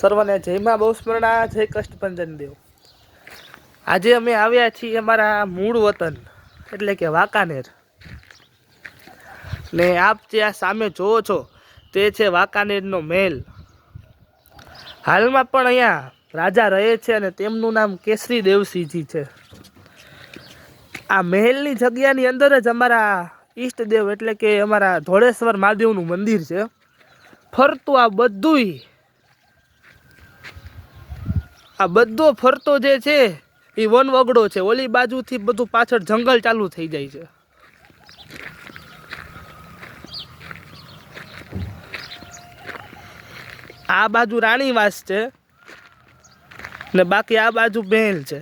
સર્વને જય માં બહુ સ્મરણા, જય કષ્ટભંજન દેવ। આજે અમે આવ્યા છીએ અમારા મૂળ વતન એટલે કે વાંકાનેર ને આપ જે આ સામે જોવો છો તે છે વાંકાનેરનો મહેલ। હાલમાં પણ અહીંયા રાજા રહે છે અને તેમનું નામ કેસરી દેવસિંહજી છે। આ મહેલની જગ્યાની અંદર જ અમારા ઈષ્ટદેવ એટલે કે અમારા ધોળેશ્વર મહાદેવનું મંદિર છે। ફરતું આ બધો ફરતો જે છે એ વન વગડો છે। ઓલી બાજુથી બધું પાછળ જંગલ ચાલુ થઈ જાય છે। આ બાજુ રાણીવાસ છે ને બાકી આ બાજુ મહેલ છે।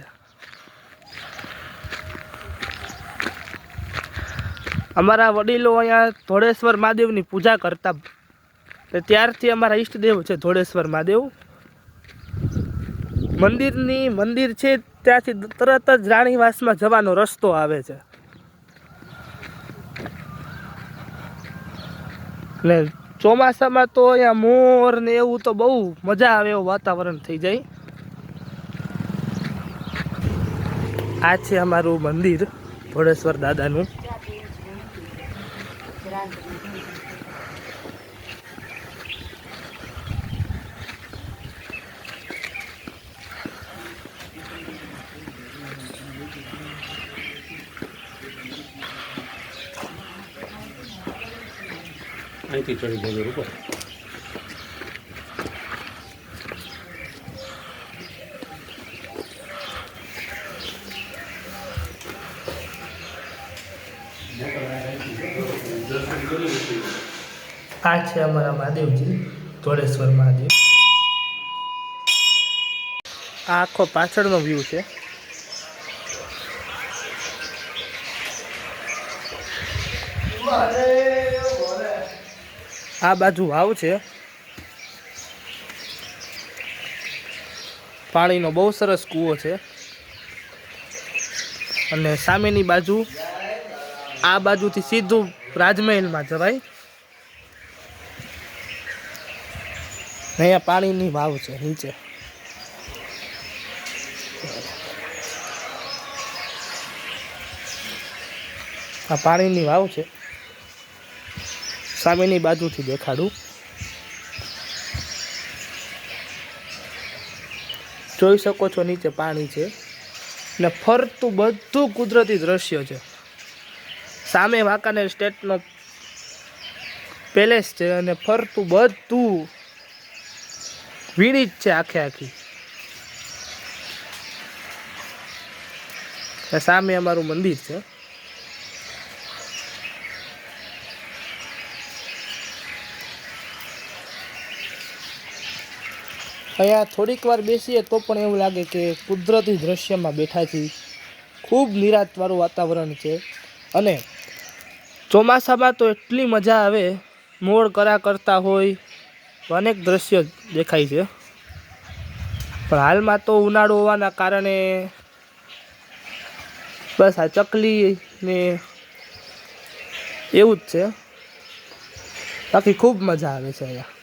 અમારા વડીલો અહીંયા ધોળેશ્વર મહાદેવની પૂજા કરતા ત્યારથી અમારા ઈષ્ટદેવ છે ધોળેશ્વર મહાદેવ। મંદિર છે ત્યાંથી તરત જ રાણીવાસમાં જવાનો રસ્તો આવે છે ને ચોમાસામાં તો અહીંયા મોર ને એવું તો બહુ મજા આવે એવું વાતાવરણ થઈ જાય। આ છે અમારું મંદિર ધોળેશ્વર દાદાનું। અહીંથી ચડી જજો ઉપર। આ છે અમારા મહાદેવજી ધોળેશ્વર મહાદેવ। આ આખો પાછળનો વ્યૂ છે। આ બાજુ વાવ છે, પાણીનો બહુ સરસ કૂવો છે અને સામેની બાજુ આ બાજુથી સીધું રાજમહેલમાં જવાય। અહીંયા પાણીની વાવ છે નીચે। આ પાણીની વાવ છે, સામેની બાજુથી દેખાડું। જોઈ શકો છો નીચે પાણી છે ને ફરતું બધું કુદરતી દ્રશ્ય છે। સામે વાંકાનેર સ્ટેટનો પેલેસ છે અને ફરતું બધું વીડી જ છે આખે આખી। સામે અમારું મંદિર છે। અહીંયા થોડીક વાર બેસીએ તો પણ એવું લાગે કે કુદરતી દ્રશ્યમાં બેઠા છીએ। ખૂબ નિરાંતવાળું વાતાવરણ છે અને ચોમાસામાં તો એટલી મજા આવે, મોર કરા કરતા હોય તો અનેક દ્રશ્યો દેખાય છે। પણ હાલમાં તો ઉનાળો હોવાના કારણે બસ આ ચકલી ને એવું જ છે, બાકી ખૂબ મજા આવે છે અહીંયા।